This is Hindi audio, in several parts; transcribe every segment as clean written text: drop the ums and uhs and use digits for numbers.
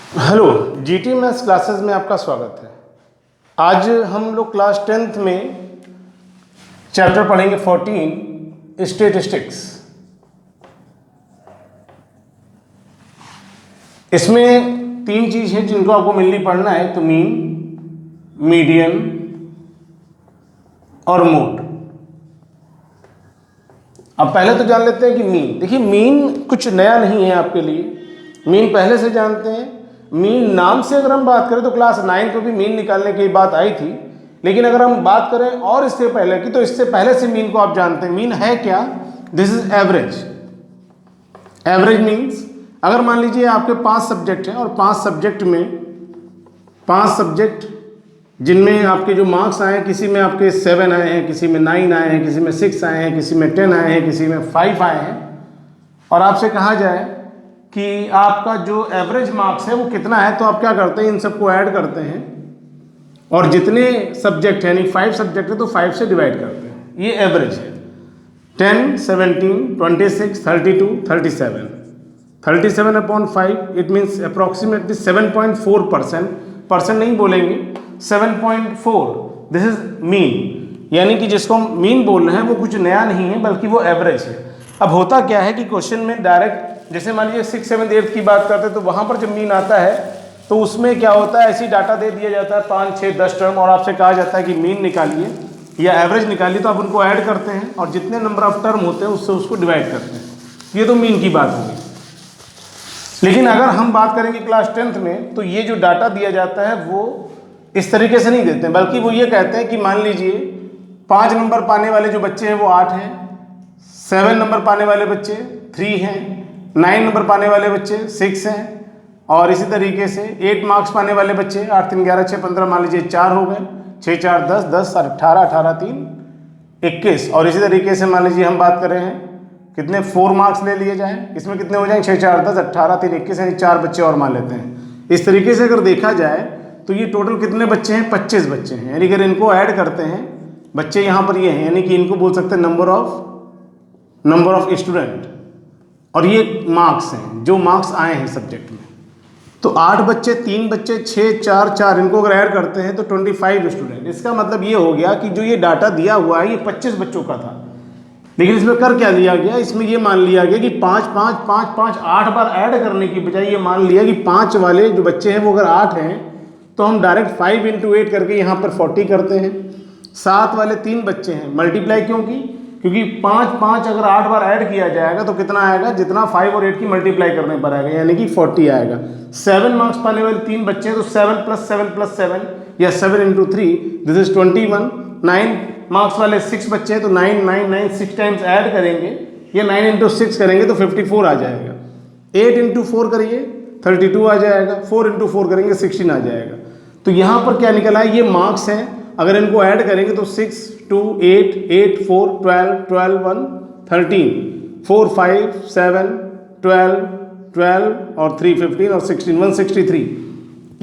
हेलो, जीटी मैथ्स क्लासेस में आपका स्वागत है। आज हम लोग क्लास 10th में चैप्टर पढ़ेंगे 14 स्टैटिस्टिक्स। इसमें तीन चीज़ है जिनको आपको मिलनी पढ़ना है, तो मीन, मीडियन और मोड। अब पहले तो जान लेते हैं कि मीन। देखिए, मीन कुछ नया नहीं है आपके लिए, मीन पहले से जानते हैं। मीन नाम से अगर हम बात करें तो क्लास 9 को भी मीन निकालने की बात आई थी, लेकिन अगर हम बात करें और इससे पहले की, तो इससे पहले से मीन को आप जानते हैं। मीन है क्या? This is average. Average means अगर मान लीजिए आपके 5 सब्जेक्ट हैं और 5 सब्जेक्ट में 5 सब्जेक्ट जिनमें आपके जो मार्क्स आए हैं, किसी में आपके 7 आए हैं, किसी में 9 आए हैं, किसी में 6 आए हैं, किसी में 10 आए हैं, किसी में 5 आए हैं, और आपसे कहा जाए कि आपका जो एवरेज मार्क्स है वो कितना है, तो आप क्या करते हैं, इन सबको ऐड करते हैं और जितने सब्जेक्ट हैं, यानी 5 सब्जेक्ट है तो 5 से डिवाइड करते हैं। ये एवरेज है। 10, 17, 26, 32, 37। 37 upon 5 it means approximately 7.4%। Percent नहीं बोलेंगे, 7.4। दिस इज मीन, यानी कि जिसको हम मीन बोल रहे हैं वो कुछ नया नहीं है, बल्कि वो एवरेज है। अब होता क्या है कि क्वेश्चन में डायरेक्ट, जैसे मान लीजिए 6, 7, 8 की बात करते हैं, तो वहाँ पर जब मीन आता है तो उसमें क्या होता है, ऐसी डाटा दे दिया जाता है 5, 6, 10 टर्म, और आपसे कहा जाता है कि मीन निकालिए या एवरेज निकालिए, तो आप उनको ऐड करते हैं और जितने नंबर ऑफ टर्म होते हैं उससे उसको डिवाइड करते हैं। ये तो मीन की बात होगी। लेकिन अगर हम बात करेंगे क्लास 10th में, तो ये जो डाटा दिया जाता है वो इस तरीके से नहीं देते हैं, बल्कि वो ये कहते हैं कि मान लीजिए 5 नंबर पाने वाले जो बच्चे हैं वो 8 हैं, 7 नंबर पाने वाले बच्चे 3 हैं, 9 नंबर पाने वाले बच्चे 6 हैं, और इसी तरीके से 8 मार्क्स पाने वाले बच्चे 8, 3, 11, 6, 15, मान लीजिए 4 हो गए, 6, 4, 10, 10, 18, 18, 3, 21। और इसी तरीके से मान लीजिए हम बात करें हैं कितने 4 मार्क्स ले लिए जाएं, इसमें कितने हो जाएंगे, 6, 4, 10, 18, 3, 21, यानी 4 बच्चे और मान लेते हैं। इस तरीके से अगर देखा जाए तो ये टोटल कितने बच्चे हैं, 25 बच्चे हैं। यानी अगर इनको ऐड करते हैं, बच्चे यहाँ पर ये हैं, यानी कि इनको बोल सकते हैं नंबर ऑफ स्टूडेंट, और ये मार्क्स हैं जो मार्क्स आए हैं सब्जेक्ट में। तो 8 बच्चे, 3 बच्चे, 6, 4, 4, इनको अगर ऐड करते हैं तो 25 स्टूडेंट। इसका मतलब ये हो गया कि जो ये डाटा दिया हुआ है ये 25 बच्चों का था, लेकिन इसमें कर क्या लिया गया, इसमें ये मान लिया गया कि 5, 5, 5, 5, 8 बार ऐड करने की बजाय ये मान लिया कि 5 वाले जो बच्चे हैं वो अगर 8 हैं तो हम डायरेक्ट 5 × 8 करके यहाँ पर 40 करते हैं। 7 वाले 3 बच्चे हैं, मल्टीप्लाई क्यों की, क्योंकि 5, 5 अगर 8 बार ऐड किया जाएगा तो कितना आएगा, जितना 5 और 8 की मल्टीप्लाई करने पर आएगा, यानी कि 40 आएगा। 7 मार्क्स पाने वाले 3 बच्चे हैं तो 7 + 7 + 7 या 7 × 3, दिस इज 21। 9 मार्क्स वाले 6 बच्चे हैं तो 9, 9, 9 6 टाइम्स ऐड करेंगे, या 9 × 6 करेंगे तो 54 आ जाएगा। 8 × 4 करिए 32 आ जाएगा, 4 × 4 करेंगे 16 आ जाएगा। तो यहाँ पर क्या निकला है, ये मार्क्स हैं। अगर इनको ऐड करेंगे तो 6, 2, 8, 8, 4, 12, 12, 1, 13, 4, 5, 7, 12, 12 और 3, 15 और 16, 163।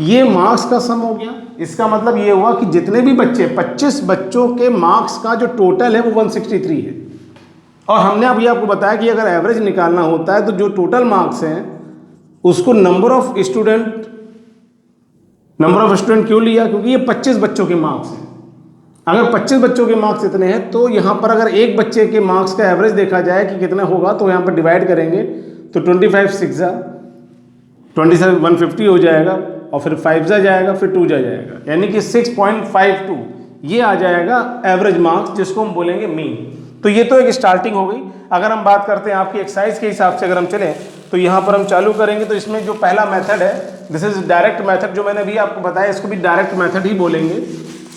ये मार्क्स का सम हो गया। इसका मतलब ये हुआ कि जितने भी बच्चे, 25 बच्चों के मार्क्स का जो टोटल है वो 163 है। और हमने अभी आपको बताया कि अगर एवरेज निकालना होता है तो जो टोटल मार्क्स हैं उसको नंबर ऑफ स्टूडेंट क्यों लिया, क्योंकि ये 25 बच्चों के मार्क्स हैं। अगर 25 बच्चों के मार्क्स इतने हैं तो यहाँ पर अगर एक बच्चे के मार्क्स का एवरेज देखा जाए कि कितना होगा, तो यहाँ पर डिवाइड करेंगे तो 25 6 27 150 हो जाएगा, और फिर 5 जाएगा, फिर 2 जाएगा, यानी कि 6.52 ये आ जाएगा एवरेज मार्क्स, जिसको हम बोलेंगे मीन। तो ये तो एक स्टार्टिंग हो गई। अगर हम बात करते हैं आपकी एक्सरसाइज के हिसाब से, अगर हम चलें तो यहाँ पर हम चालू करेंगे, तो इसमें जो पहला मेथड है दिस इज डायरेक्ट मेथड, जो मैंने अभी आपको बताया इसको भी डायरेक्ट मेथड ही बोलेंगे।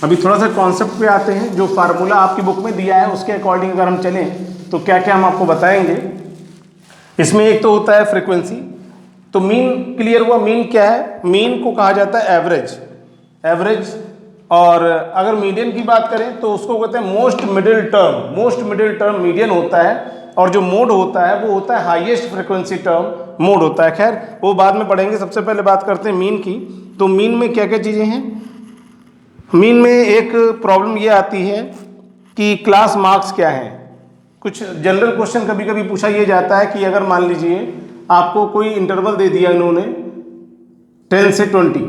अभी थोड़ा सा कॉन्सेप्ट पे आते हैं। जो फार्मूला आपकी बुक में दिया है उसके अकॉर्डिंग अगर हम चलें तो क्या क्या हम आपको बताएंगे। इसमें एक तो होता है फ्रीक्वेंसी, तो मीन क्लियर हुआ। मीन क्या है, मीन को कहा जाता है एवरेज। और अगर मीडियन की बात करें तो उसको कहते हैं मोस्ट मिडिल टर्म मीडियन होता है, और जो मोड होता है वो होता है हाईएस्ट फ्रीक्वेंसी टर्म मोड होता है। खैर वो बाद में पढ़ेंगे, सबसे पहले बात करते हैं मीन की। तो मीन में क्या क्या चीज़ें हैं। मीन में एक प्रॉब्लम ये आती है कि क्लास मार्क्स क्या हैं। कुछ जनरल क्वेश्चन कभी कभी पूछा ये जाता है कि अगर मान लीजिए आपको कोई इंटरवल दे दिया इन्होंने 10 से 20।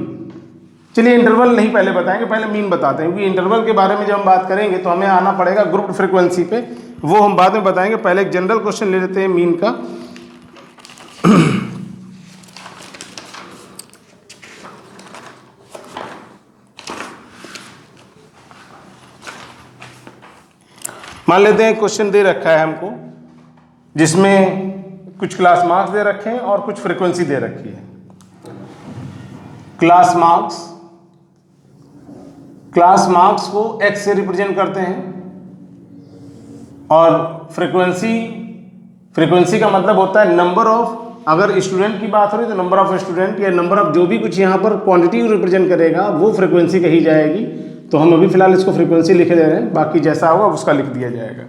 चलिए इंटरवल नहीं पहले बताएंगे, पहले मीन बताते हैं, क्योंकि इंटरवल के बारे में जब हम बात करेंगे तो हमें आना पड़ेगा ग्रुप फ्रीक्वेंसी पे, वो हम बाद में बताएंगे। पहले एक जनरल क्वेश्चन ले लेते हैं मीन का। मान लेते हैं क्वेश्चन दे रखा है हमको, जिसमें कुछ क्लास मार्क्स दे रखे हैं और कुछ फ्रीक्वेंसी दे रखी है। क्लास मार्क्स को x से रिप्रेजेंट करते हैं, और फ्रीक्वेंसी का मतलब होता है नंबर ऑफ, अगर स्टूडेंट की बात हो रही तो नंबर ऑफ स्टूडेंट या नंबर ऑफ जो भी कुछ यहाँ पर क्वांटिटी रिप्रेजेंट करेगा वो फ्रीक्वेंसी कही जाएगी। तो हम अभी फिलहाल इसको फ्रीक्वेंसी लिखे दे रहे हैं, बाकी जैसा होगा उसका लिख दिया जाएगा।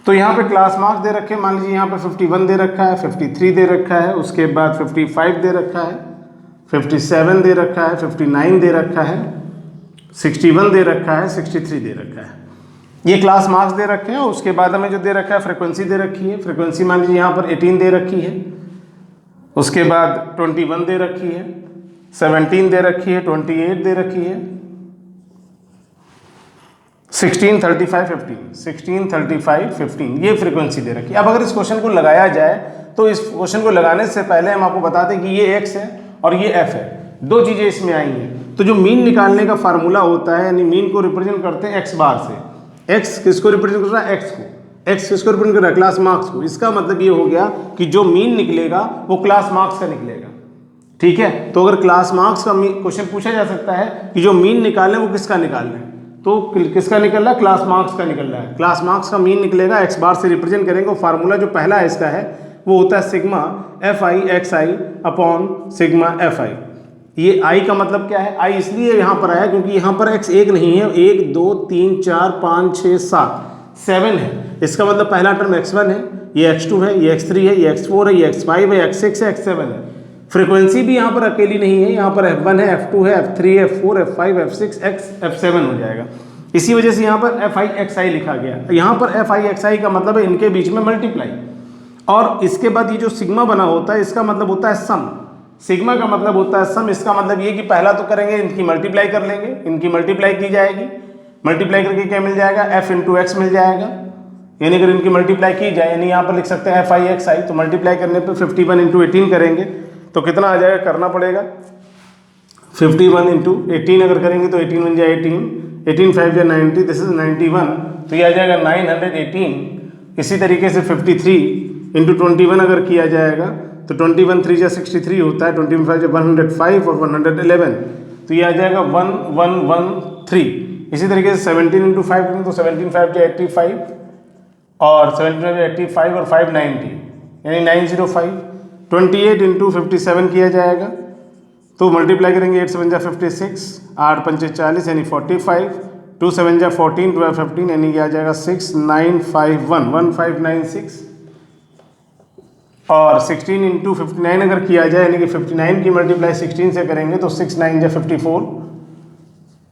तो यहाँ पे क्लास मार्क्स दे रखे हैं, मान लीजिए यहाँ पे 51 दे रखा है, 53 दे रखा है, उसके बाद 55 दे रखा है, 57 दे रखा है, 59 दे रखा है, 61 दे रखा है, 63 दे रखा है। ये क्लास मार्क्स दे रखे हैं। उसके बाद हमें जो दे रखा है फ्रीक्वेंसी दे रखी है। फ्रीक्वेंसी मान लीजिए यहाँ पर 18 दे रखी है, उसके बाद 21 दे रखी है, 17 दे रखी है, 28 दे रखी है, 16, 35, 15, 16, 35, 15 ये फ्रीक्वेंसी दे रखी है। अब अगर इस क्वेश्चन को लगाया जाए तो इस क्वेश्चन को लगाने से पहले हम आपको बताते हैं कि ये x है और ये f है, दो चीज़ें इसमें आई हैं। तो जो मीन निकालने का फार्मूला होता है, यानी मीन को रिप्रेजेंट करते हैं x बार से। x किसको रिप्रेजेंट कर रहा है? x को। x किसको रिप्रेजेंट कर रहा है? क्लास मार्क्स को। इसका मतलब ये हो गया कि जो मीन निकलेगा वो क्लास मार्क्स का निकलेगा। ठीक है, तो अगर क्लास मार्क्स का क्वेश्चन पूछा जा सकता है कि जो मीन निकालना है वो किसका निकालना है, तो किसका निकल रहा है? क्लास मार्क्स का निकल रहा है। क्लास मार्क्स का मीन निकलेगा, x बार से रिप्रेजेंट करेंगे। फार्मूला जो पहला है इसका है वो होता है sigma fi xi upon sigma fi। ये i का मतलब क्या है? i इसलिए यहाँ पर आया क्योंकि यहाँ पर x एक नहीं है, 1 2 3 4 5 6 7 है। इसका मतलब पहला टर्म x1 है, ये x2 है, ये x3 है, ये x4 है, ये x5 है, x6 है, x7 है। फ्रीक्वेंसी भी यहाँ पर अकेली नहीं है, यहाँ पर f1 है, f2 है, f3 है, f4, f5, f6, f7 हो जाएगा। इसी वजह से यहाँ पर fi xi लिखा गया। यहाँ पर fi xi का मतलब है इनके बीच में मल्टीप्लाई, और इसके बाद ये जो सिग्मा बना होता है इसका मतलब होता है सम। सिग्मा का मतलब होता है सम। इसका मतलब ये कि पहला तो करेंगे, इनकी मल्टीप्लाई कर लेंगे, इनकी मल्टीप्लाई की जाएगी, मल्टीप्लाई करके क्या मिल जाएगा? f इंटू एक्स मिल जाएगा। यानी अगर इनकी मल्टीप्लाई की जाए, यानी यहाँ पर लिख सकते हैं fi xi, तो मल्टीप्लाई करने पर 51 इंटू 18 करेंगे तो कितना आ जाएगा? करना पड़ेगा 51 इंटू 18 अगर करेंगे तो 18 बन जाए 18 5 या 90, दिस इज 91, तो ये आ जाएगा 918। इसी तरीके से 53 इंटू 21 अगर किया जाएगा तो 21 3 या 63 होता है, 25 5 105 और 111, तो ये आ जाएगा 1113। इसी तरीके से 17 इंटू 5 करेंगे तो 17 5 या 85 और 17 5 85 और 5 90, यानी 905। 28 इंटू 57 किया जाएगा तो मल्टीप्लाई करेंगे, 8 7 जा 56, 8 5 40 यानी 45, 2 7 जा 14, 12 15 यानी आ जाएगा 6951 1596। और 16 इंटू 59 अगर किया जाए, यानी कि 59 की मल्टीप्लाई 16 से करेंगे तो 6 9 जा 54,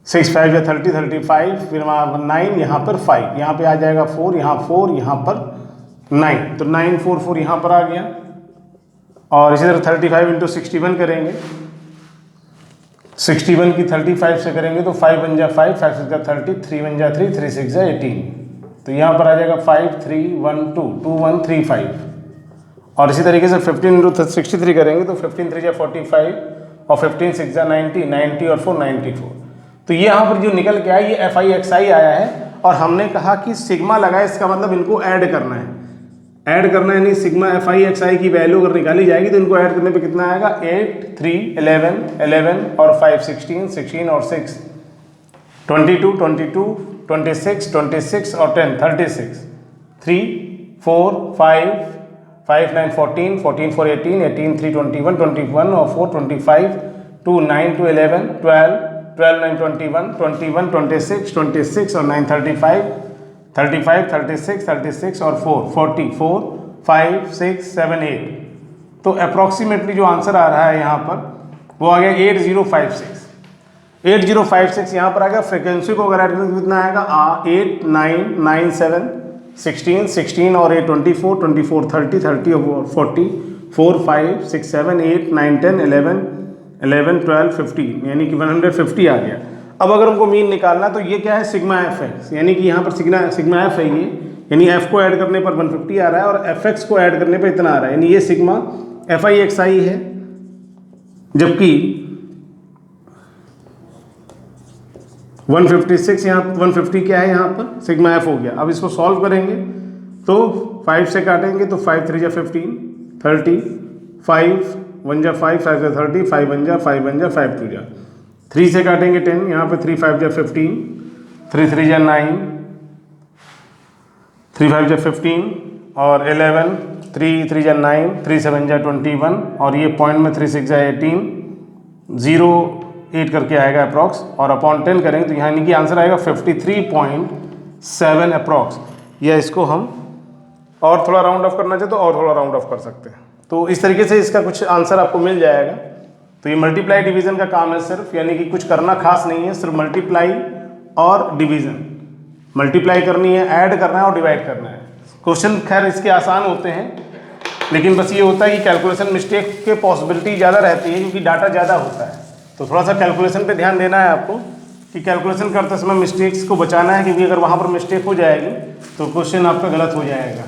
6 5 या 30 35, फिर वहाँ 9, यहाँ पर 5, यहाँ पे आ जाएगा 4, यहाँ 4, यहाँ पर 9, तो 944 यहाँ पर आ गया। और इसी तरह 35 इंटू 61 करेंगे, 61 की 35 से करेंगे तो 5 बन जा 5, 5 6 जा 30, 3 बन जा 3, 3 6 जा 18, तो यहाँ पर आ जाएगा 5 3 1 2 2 1 3 5। और इसी तरीके से 15 इंटू 63 करेंगे तो 15 3 जा 45 और 15 6 जा 90, 90 और 4 94। तो ये यहाँ पर जो निकल के आया ये fi xi आया है, और हमने कहा कि सिग्मा लगाए, इसका मतलब इनको ऐड करना है। ऐड करना है, यानी सिग्मा fi xi की वैल्यू अगर निकाली जाएगी तो इनको ऐड करने पे कितना आएगा? 8 3 11 11 और 5 16 16 और 6 22 22 26 26 और 10 36 3 4 5 5 9 14 14 4 18 18 3 21 21 और 4 25 2 9 2 11 12 12 9 21 21 26 26 और 9 35 35 36 36 और 4 44 5 6 7 8। तो अप्रॉक्सीमेटली जो आंसर आ रहा है यहाँ पर वो आ गया 8056। 8056 यहाँ पर आ गया। फ्रिक्वेंसी को अगर ऐड करें तो कितना आएगा? 8 9 9 7 16 16 और 8 24 24 30 30 और 40 4 5 6 7 8 9 10 11 11, 12, 15, यानी कि 150 आ गया। अब अगर हमको मीन निकालना तो ये क्या है, सिग्मा एफ एक्स, यानी कि यहाँ पर सिग्मा एफ है ये, यानी एफ को ऐड करने पर 150 आ रहा है और एफ एक्स को ऐड करने पर इतना आ रहा है, यानी ये सिग्मा एफ आई एक्स आई है, जबकि 156 यहाँ 150 क्या है यहाँ पर सिग्मा एफ हो गया। अब इसको सॉल्व करेंगे तो 5 से काटेंगे तो 5 3 जा 15, 30, 5 1 जा 5, 5 जा 30, 5 1 जा 5 1 जा 5 2 जा, 3 से काटेंगे 10, यहाँ पे 3 5 जा 15, 3 3 जा 9, 3 5 जा 15 और 11, 3 3 जा 9, 3 7 जा 21 और ये पॉइंट में 3 6 जा 18, 0 8 करके आएगा अप्रॉक्स और अपॉन 10 करेंगे तो यानी कि आंसर आएगा 53.7 अप्रॉक्स। या इसको हम और थोड़ा राउंड ऑफ करना चाहे तो और थोड़ा राउंड ऑफ कर सकते हैं। तो इस तरीके से इसका कुछ आंसर आपको मिल जाएगा। तो ये मल्टीप्लाई डिवीजन का काम है सिर्फ, यानी कि कुछ करना खास नहीं है, सिर्फ मल्टीप्लाई और डिवीजन, मल्टीप्लाई करनी है, ऐड करना है और डिवाइड करना है। क्वेश्चन खैर इसके आसान होते हैं, लेकिन बस ये होता है कि कैलकुलेशन मिस्टेक के पॉसिबिलिटी ज़्यादा रहती है क्योंकि डाटा ज़्यादा होता है। तो थोड़ा सा कैलकुलेशन पे ध्यान देना है आपको कि कैलकुलेशन करते समय मिस्टेक्स को बचाना है, क्योंकि अगर वहाँ पर मिस्टेक हो जाएगी तो क्वेश्चन आपका गलत हो जाएगा।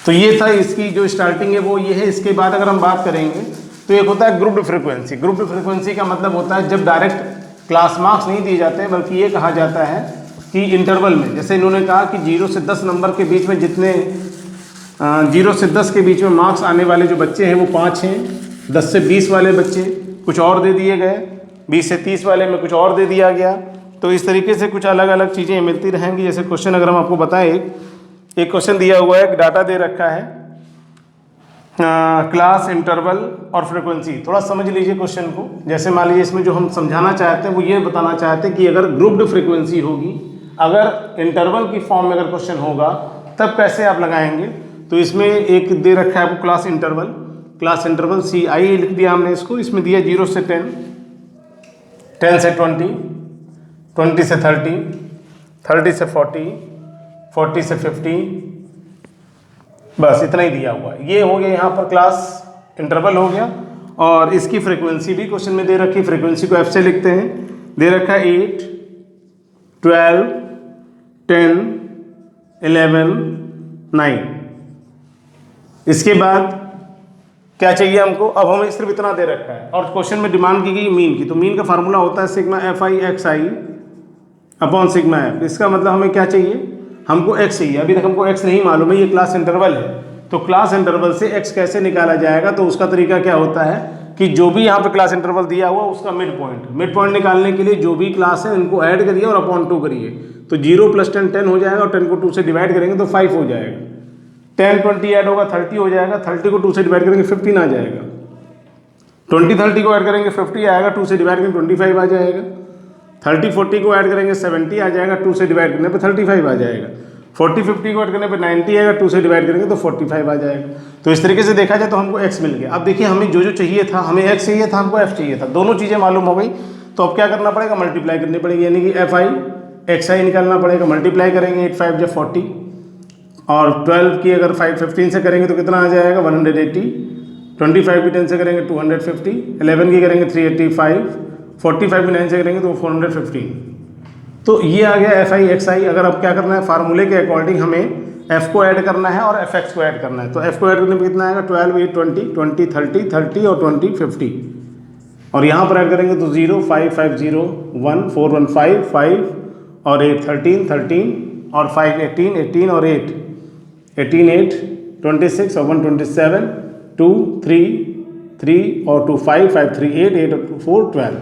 तो ये था इसकी जो स्टार्टिंग है वो ये है। इसके बाद अगर हम बात करेंगे तो एक होता है ग्रुप्ड फ्रीक्वेंसी। ग्रुप्ड फ्रीक्वेंसी का मतलब होता है जब डायरेक्ट क्लास मार्क्स नहीं दिए जाते, बल्कि ये कहा जाता है कि इंटरवल में, जैसे इन्होंने कहा कि 0 से 10 नंबर के बीच में जितने 0 से 10 के बीच में मार्क्स आने वाले जो बच्चे हैं वो 5 हैं, 10 से 20 वाले बच्चे कुछ और दे दिए गए, 20 से 30 वाले में कुछ और दे दिया गया। तो इस तरीके से कुछ अलग अलग चीज़ें मिलती रहेंगी। जैसे क्वेश्चन अगर हम आपको बताएं, एक क्वेश्चन दिया हुआ है, डाटा दे रखा है, क्लास, इंटरवल और फ्रीक्वेंसी। थोड़ा समझ लीजिए क्वेश्चन को। जैसे मान लीजिए इसमें जो हम समझाना चाहते हैं वो ये बताना चाहते हैं कि अगर ग्रुप्ड फ्रीक्वेंसी होगी, अगर इंटरवल की फॉर्म में अगर क्वेश्चन होगा तब कैसे आप लगाएंगे। तो इसमें एक दे रखा है आपको class interval, class interval CI लिख दिया हमने इसको। इसमें दिया 0 से 10, 10 से 20, 20 से 30, 30 से 40, 40 से 50, बस इतना ही दिया हुआ है। ये हो गया यहाँ पर क्लास इंटरवल हो गया। और इसकी फ्रीक्वेंसी भी क्वेश्चन में दे रखी है, फ्रीक्वेंसी को F से लिखते हैं। दे रखा है 8, 12, 10, 11, 9। इसके बाद क्या चाहिए हमको, अब हमें सिर्फ इतना दे रखा है और क्वेश्चन में डिमांड की गई मीन की। तो मीन का फार्मूला होता है sigma FI XI upon sigma F। इसका मतलब हमें क्या चाहिए, हमको x चाहिए। अभी तक हमको x नहीं मालूम है, ये क्लास इंटरवल है। तो क्लास इंटरवल से x कैसे निकाला जाएगा, तो उसका तरीका क्या होता है कि जो भी यहाँ पे क्लास इंटरवल दिया हुआ उसका मिड पॉइंट निकालने के लिए जो भी क्लास है उनको ऐड करिए और अपॉन 2 करिए। तो 0 + 10 10 हो जाएगा और 10 को 2 से डिवाइड करेंगे तो 5 हो जाएगा। 10 20 ऐड होगा 30 हो जाएगा, 30 को 2 से डिवाइड करेंगे 15 आ जाएगा। 20 30 को ऐड करेंगे 50 आएगा, 2 से डिवाइड करेंगे 25 आ जाएगा। 30 40 को ऐड करेंगे 70 आ जाएगा, 2 से डिवाइड करने पे 35 आ जाएगा। 40 50 को ऐड करने पे 90 आएगा, 2 से डिवाइड करेंगे तो 45 आ जाएगा। तो इस तरीके से देखा जाए तो हमको x मिल गया। अब देखिए हमें जो चाहिए था, हमें x चाहिए था, हमको f चाहिए था, दोनों चीज़ें मालूम हो गई। तो अब क्या करना पड़ेगा, मल्टीप्लाई करनी पड़ेगी, यानी कि FI XI निकालना पड़ेगा। मल्टीप्लाई करेंगे 8 5 जा 40 और 12 की अगर 5 15 से करेंगे तो कितना आ जाएगा 180, 25 की 10 से करेंगे 250, 11 की करेंगे 385, 45 की 9 से करेंगे तो 415। तो ये आ गया FI XI। अगर अब क्या करना है, फार्मूले के अकॉर्डिंग हमें F को ऐड करना है और FX को ऐड करना है। तो F को ऐड करने पर कितना आएगा 12 8 20 20 30 30 और 20 50 और यहाँ पर ऐड करेंगे तो 0 5 5 0 1 4 1 5 5 और 8 13 13 और 5 18 18 और 8 18 8 26 और 1 27 2 3 3 और 2 5 5 3 8 8 और 2 4 12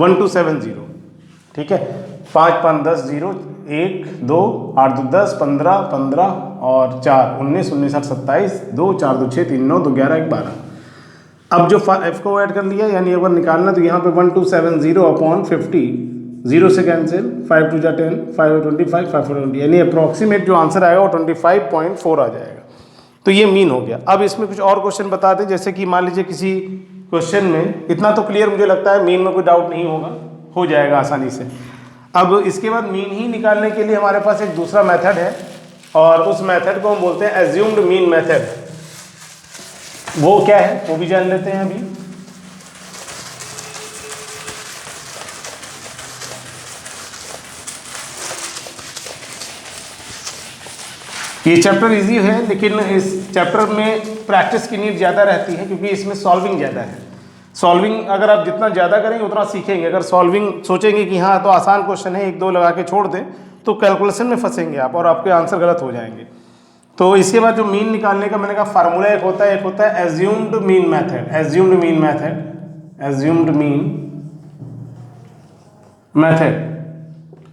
1 2 7 0। ठीक है, 5 5 10 0 1 2 8 2 10 15 15 और 4 19 19 8 27 2 4 2 6 3 9 2 11 1 12। अब जो F को ऐड कर लिया, यानी अगर निकालना तो यहाँ पे 1270 अपॉन 50, 0 से कैंसिल, 5 2 जा 10 5 25 5 4 20, यानी अप्रॉक्सीमेट जो आंसर आएगा वो 25.4 आ जाएगा। तो ये मीन हो गया। अब इसमें कुछ और क्वेश्चन बता दें, जैसे कि मान लीजिए किसी क्वेश्चन में, इतना तो क्लियर मुझे लगता है, मीन में कोई डाउट नहीं होगा, हो जाएगा आसानी से। अब इसके बाद मीन ही निकालने के लिए हमारे पास एक दूसरा मेथड है और उस मेथड को हम बोलते हैं एज्यूम्ड मीन मेथड। वो क्या है वो भी जान लेते हैं अभी। ये चैप्टर इजी है, लेकिन इस चैप्टर में प्रैक्टिस की नीड ज़्यादा रहती है, क्योंकि इसमें सॉल्विंग ज़्यादा है। सॉल्विंग अगर आप जितना ज़्यादा करेंगे उतना सीखेंगे। अगर सॉल्विंग सोचेंगे कि हाँ तो आसान क्वेश्चन है, एक दो लगा के छोड़ दें, तो कैलकुलेशन में फंसेंगे आप और आपके आंसर गलत हो जाएंगे। तो इसके बाद जो मीन निकालने का मैंने कहा फार्मूला एक होता है assumed mean method. Assumed mean method, assumed mean method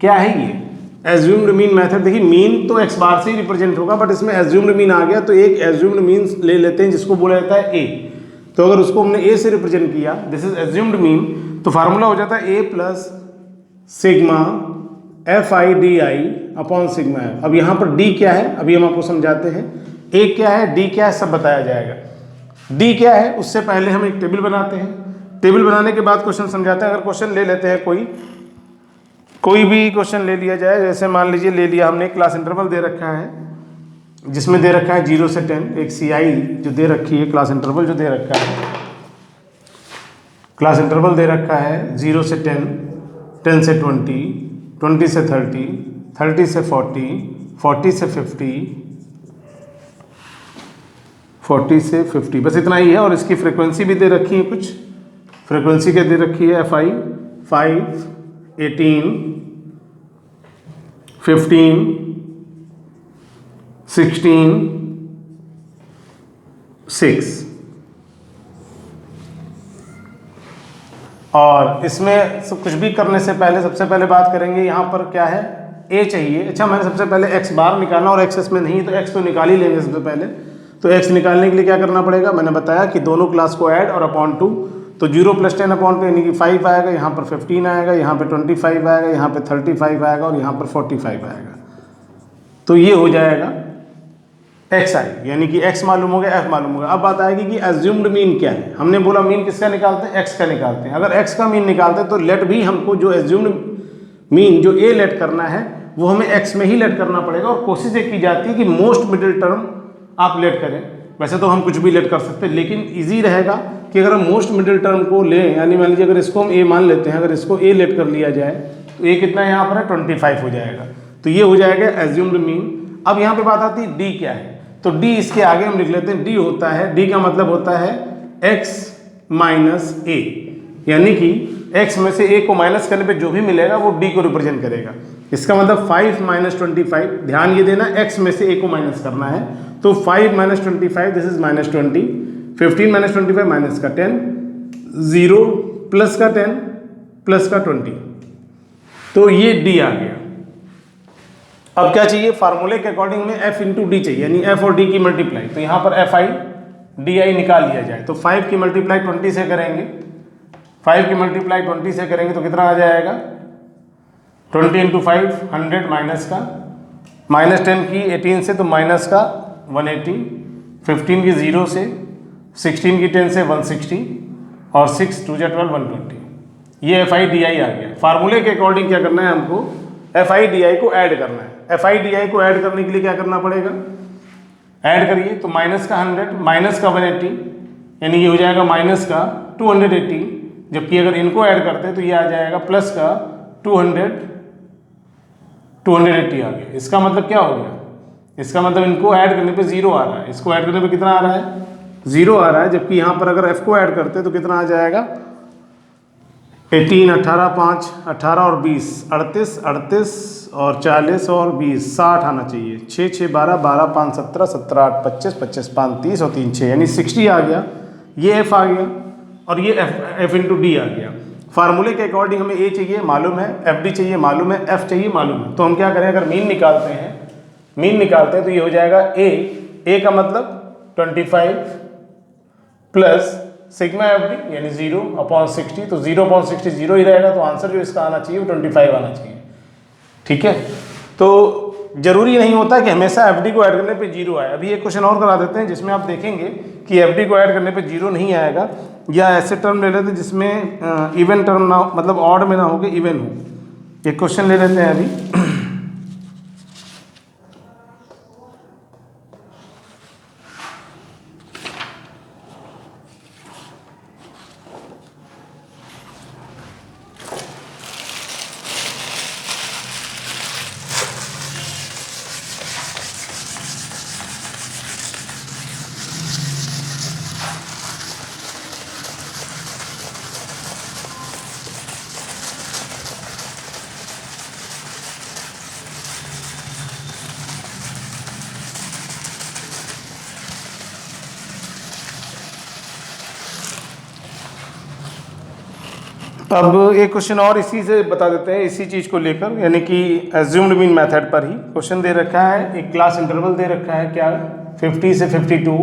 क्या है ये? एज्यूम्ड मीन मेथड, देखिए मीन तो एक्स बार से ही रिप्रेजेंट होगा, बट इसमें एज्यूम्ड मीन आ गया तो एक एज्यूम्ड मीन ले लेते हैं जिसको बोला जाता है ए। तो अगर उसको हमने ए से रिप्रेजेंट किया, दिस इज एज्यूम्ड मीन, तो फार्मूला हो जाता है A plus sigma F I D I upon sigma F. अब यहाँ पर डी क्या है अभी हम आपको समझाते हैं, ए क्या है डी क्या है सब बताया जाएगा। डी क्या है उससे पहले हम एक टेबल बनाते हैं, टेबल बनाने के बाद क्वेश्चन समझाते हैं। अगर क्वेश्चन ले लेते हैं कोई भी क्वेश्चन ले लिया जाए, जैसे मान लीजिए ले लिया हमने, क्लास इंटरवल दे रखा है जिसमें दे रखा है 0 से 10, एक सी आई जो दे रखी है, क्लास इंटरवल जो दे रखा है, क्लास इंटरवल दे रखा है 0 से 10, 10 से 20, 20 से 30, 30 से 40, 40 से 50, 40 से 50, बस इतना ही है। और इसकी फ्रीक्वेंसी भी दे रखी है, कुछ फ्रीक्वेंसी क्या दे रखी है, FI 5, 18, 15, 16, 6। और इसमें सब कुछ भी करने से पहले सबसे पहले बात करेंगे यहाँ पर क्या है, ए चाहिए। अच्छा मैंने सबसे पहले एक्स बार निकालना, और एक्स इसमें नहीं तो एक्स तो निकाल ही लेंगे सबसे पहले। तो एक्स निकालने के लिए क्या करना पड़ेगा, मैंने बताया कि दोनों क्लास को ऐड और अपॉन 2, तो 0 + 10 अपॉन 2 यानी कि 5 आएगा, यहाँ पर 15 आएगा, यहाँ पे 25 आएगा, यहाँ पे 35 आएगा और यहाँ पर 45 आएगा। तो ये हो जाएगा एक्स आई, यानी कि एक्स मालूम हो गया, एफ मालूम हो गया। अब बात आएगी कि एज्यूम्ड मीन क्या है। हमने बोला मीन किसका निकालते हैं, एक्स का निकालते हैं। अगर एक्स का मीन निकालते हैं तो लेट भी हमको जो एज्यूम्ड मीन जो ए लेट करना है वो हमें एक्स में ही लेट करना पड़ेगा, और कोशिश ये की जाती है कि मोस्ट मिडिल टर्म आप लेट करें। वैसे तो हम कुछ भी लेट कर सकते हैं, लेकिन ईजी रहेगा कि अगर हम मोस्ट मिडिल टर्म को लें, यानी मान लीजिए अगर इसको हम ए मान लेते हैं, अगर इसको ए लेट कर लिया जाए तो ए कितना यहाँ पर है 25 हो जाएगा। तो ये हो जाएगा एज्यूम्ड मीन। अब यहाँ पे बात आती है डी क्या है, तो डी इसके आगे हम लिख लेते हैं, डी होता है, डी का मतलब होता है x माइनस ए, यानी कि x में से a को माइनस करने पे जो भी मिलेगा वो d को रिप्रेजेंट करेगा। इसका मतलब 5 - 25, ध्यान ये देना x में से a को माइनस करना है, तो 5 - 25 दिस इज -20, 15 - 25 माइनस का 10, 0 प्लस का 10 प्लस का 20, तो ये d आ गया। अब क्या चाहिए, फार्मूले के अकॉर्डिंग में f इंटू डी चाहिए, यानी f और d की मल्टीप्लाई। तो यहाँ पर FI DI निकाल लिया जाए, तो 5 की मल्टीप्लाई 20 से करेंगे, 5 की मल्टीप्लाई 20 से करेंगे तो कितना आ जाएगा, 20 × 5 100 माइनस का, -10 की 18 से तो माइनस का 180, 15 की 0 से, 16 की 10 से 160, और 6 2 × 12 120। ये FI DI आ गया। फार्मूले के अकॉर्डिंग क्या करना है हमको, FI DI को ऐड करना है। FI DI को ऐड करने के लिए क्या करना पड़ेगा, ऐड करिए तो माइनस का 100 माइनस का 180, यानी ये हो जाएगा माइनस का 280, जबकि अगर इनको ऐड करते हैं तो ये आ जाएगा प्लस का 280 आ गया। इसका मतलब क्या हो गया, इसका मतलब इनको ऐड करने पे 0 आ रहा है, इसको ऐड करने पे कितना आ रहा है, 0 आ रहा है, जबकि यहाँ पर अगर f को ऐड करते हैं तो कितना आ जाएगा, 18 18 5 18 और 20 38 38 और 40 और 20 60 आना चाहिए, 6 6 12 12 5 17 17 8 25 25 5 30 और 3 6, यानी 60 आ गया। ये f आ गया और ये f इंटू डी आ गया। फार्मूले के अकॉर्डिंग हमें a चाहिए मालूम है, FD चाहिए मालूम है, f चाहिए मालूम है। तो हम क्या करें, अगर मीन निकालते हैं तो ये हो जाएगा a का मतलब 25 प्लस सिग्मा FD यानी 0 अपॉन 60, तो 0 अपॉन 60 0 ही रहेगा, तो आंसर जो इसका आना चाहिए वो 25 आना चाहिए। ठीक है, तो जरूरी नहीं होता कि हमेशा FD को ऐड करने पे 0 आए। अभी एक क्वेश्चन और करा देते हैं जिसमें आप देखेंगे कि FD को ऐड करने पे 0 नहीं आएगा, या ऐसे टर्म ले लेते जिसमें इवन टर्म ना हो, मतलब ऑड में ना हो कि इवन हो। एक क्वेश्चन ले लेते हैं अभी अब एक क्वेश्चन और इसी से बता देते हैं, इसी चीज़ को लेकर, यानी कि एज्यूम्ड मीन मेथड पर ही क्वेश्चन दे रखा है। एक क्लास इंटरवल दे रखा है क्या, 50 से 52,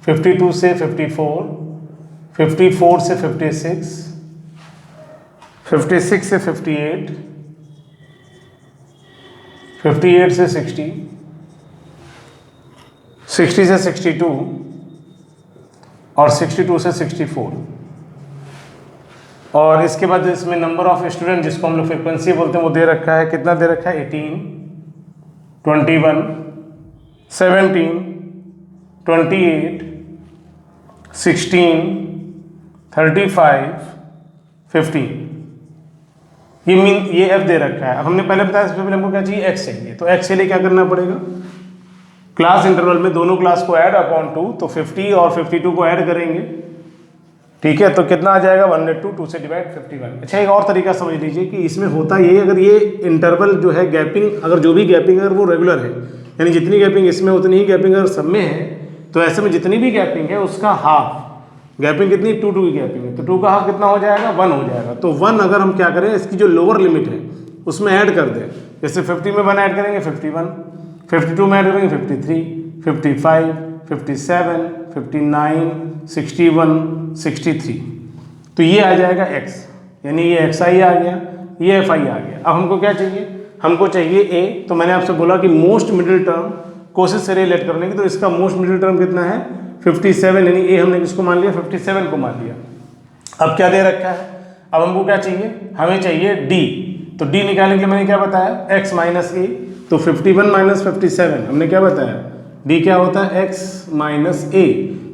52 से 54, 54 से 56, 56 से 58, 58 से 60, 60 से 62 और 62 से 64। और इसके बाद इसमें नंबर ऑफ स्टूडेंट, जिसको हम लोग फ्रिक्वेंसी बोलते हैं, वो दे रखा है। कितना दे रखा है, 18, 21, 17, 28, 16, 35, 15। ये एफ दे रखा है। अब हमने पहले बताया इसमें हमको क्या चाहिए, एक्स चाहिए। तो एक्स के लिए क्या करना पड़ेगा, क्लास इंटरवल में दोनों क्लास को ऐड अपॉन 2, तो 50 और 52 को ऐड करेंगे, ठीक है। तो कितना आ जाएगा, 102, 2 से डिवाइड 51। अच्छा, एक और तरीका समझ लीजिए कि इसमें होता ये, अगर ये इंटरवल जो है गैपिंग, अगर जो भी गैपिंग अगर वो रेगुलर है, यानी जितनी गैपिंग इसमें उतनी ही गैपिंग अगर सब में है, तो ऐसे में जितनी भी गैपिंग है उसका हाफ, गैपिंग कितनी, 2 2 की गैपिंग है, तो 2 का हाफ कितना हो जाएगा, 1 हो जाएगा। तो 1 अगर हम क्या करें, इसकी जो लोअर लिमिट है उसमें ऐड कर दें। जैसे 50 में 1 ऐड करेंगे 51, 52 में ऐड करेंगे 53, 55, 57, 59, 61, 63। तो ये आ जाएगा x, यानी ये xi आ गया, ये fi आ गया। अब हमको क्या चाहिए, हमको चाहिए a। तो मैंने आपसे बोला कि मोस्ट मिडिल टर्म कोशिश से रिलेट करने की, तो इसका मोस्ट मिडिल टर्म कितना है, 57, यानी a हमने किसको मान लिया, 57 को मान लिया। अब क्या दे रखा है, अब हमको क्या चाहिए, हमें चाहिए d। तो d निकालने के लिए मैंने क्या बताया, x माइनस a। तो 51 माइनस 57 हमने क्या बताया, d क्या होता है, x माइनस a।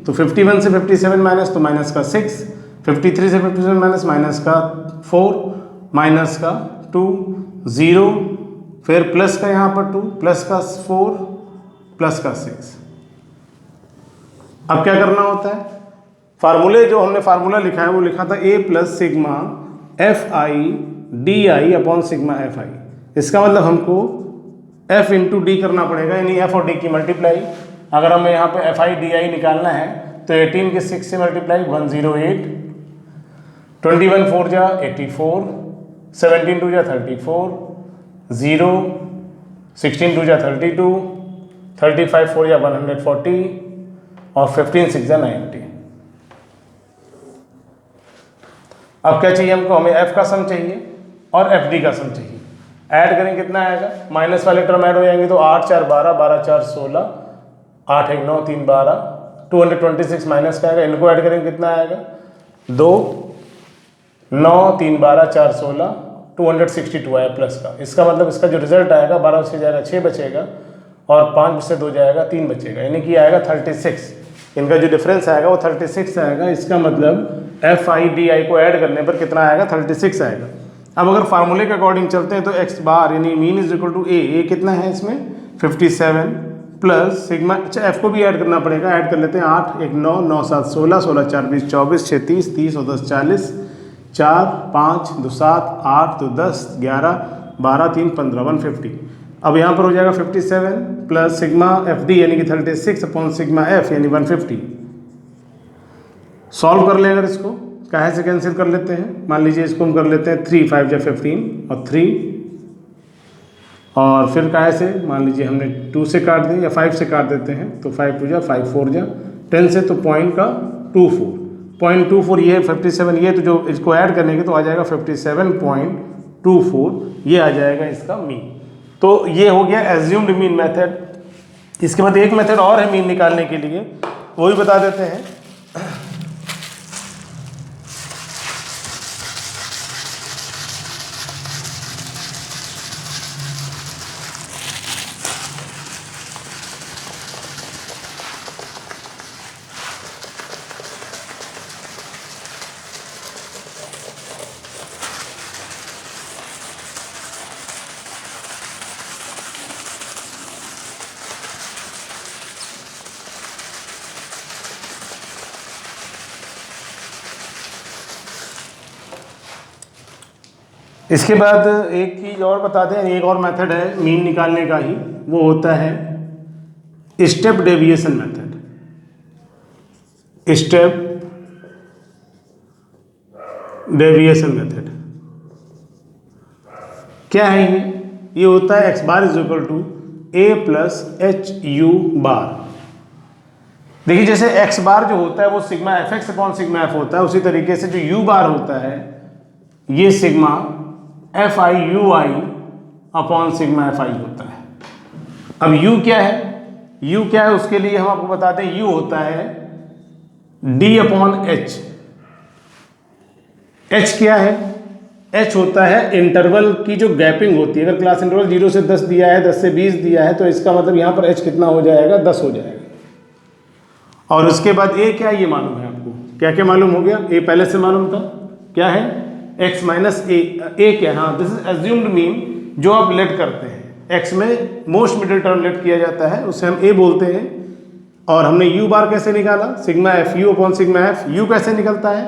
तो 51 से 57 माइनस, तो माइनस का 6, 53 से 57 माइनस, माइनस का 4, माइनस का 2, 0, फिर प्लस का यहाँ पर 2, प्लस का 4, प्लस का 6। अब क्या करना होता है, फार्मूले जो हमने फार्मूला लिखा है वो लिखा था a plus sigma F I D I upon sigma F आई। इसका मतलब हमको f इंटू डी करना पड़ेगा, यानी f और d की मल्टीप्लाई। अगर हमें यहाँ पे एफ आई डी आई निकालना है तो 18 के 6 से मल्टीप्लाई 108, 21 4 जा 84, 17 2 जा 34, 0, 16 2 जा 32, 35 4 जा 140 और 15 6 जा 90। अब क्या चाहिए हमको, हमें f का सम चाहिए और fd का सम चाहिए। ऐड करें कितना आएगा, माइनस वाले टर्म ऐड हो जाएंगे, तो 8 4 12, 12 4 16, 8 1 9 3 12, 226 माइनस का आएगा। इनको ऐड करेंगे कितना आएगा, 2 9 3 12 4 16, 262 आया प्लस का। इसका मतलब इसका जो रिजल्ट आएगा 12 से जाएगा 6 बचेगा और 5 से 2 जाएगा 3 बचेगा, यानी कि आएगा 36। इनका जो डिफरेंस आएगा वो 36 आएगा। इसका मतलब एफ आई डी आई को ऐड करने पर कितना आएगा, 36 आएगा। अब अगर फार्मूले के अकॉर्डिंग चलते हैं तो एक्स बार यानी मीन इज इक्वल टू ए कितना है इसमें 57 प्लस सिग्मा। अच्छा, एफ को भी ऐड करना पड़ेगा, ऐड कर लेते हैं। 8 1 9 9 7 16, 16 4 20 24, 6 30, 30 और 10 40, 4 5 2 7 8 2 10 11 12 3 15, 150। अब यहाँ पर हो जाएगा 57 प्लस सिग्मा एफ डी यानी कि 36 अपॉन सिग्मा एफ यानी 150। सॉल्व कर लें अगर इसको, काहे से कैंसिल कर लेते हैं, मान लीजिए इसको हम कर लेते हैं 3 5 जा 15 और 3, और फिर काहे से मान लीजिए हमने 2 से काट दें या 5 से काट देते हैं, तो 5 2 जा 5 4 जा 10 से, तो पॉइंट का 0.24 ये है 57। ये तो जो इसको ऐड करने के तो आ जाएगा 57.24, ये आ जाएगा इसका मीन। तो ये हो गया एज्यूम्ड मीन मेथड। इसके बाद एक मेथड और है मीन निकालने के लिए, वो भी बता देते हैं। इसके बाद एक चीज़ और बता दें, एक और मेथड है मीन निकालने का ही, वो होता है step deviation method. Step deviation method क्या है ये होता है x bar is equal to a plus H U bar. देखिए जैसे x बार जो होता है वो sigma F X upon sigma F होता है, उसी तरीके से जो u बार होता है ये sigma F I you I upon sigma F आई होता है। अब u क्या है, u क्या है उसके लिए हम आपको बताते हैं, u होता है d अपॉन एच। h क्या है, h होता है इंटरवल की जो गैपिंग होती है। अगर क्लास इंटरवल 0 से 10 दिया है, 10 से 20 दिया है, तो इसका मतलब यहाँ पर h कितना हो जाएगा, 10 हो जाएगा। और उसके बाद a क्या है ये मालूम है आपको, क्या क्या मालूम हो गया, a पहले से मालूम था, क्या है x माइनस a क्या है, हाँ दिस इज एज्यूम्ड मीन, जो आप लेट करते हैं x में मोस्ट मिडिल टर्म लेट किया जाता है उसे हम a बोलते हैं। और हमने u बार कैसे निकाला, sigma F U upon sigma F, u कैसे निकलता है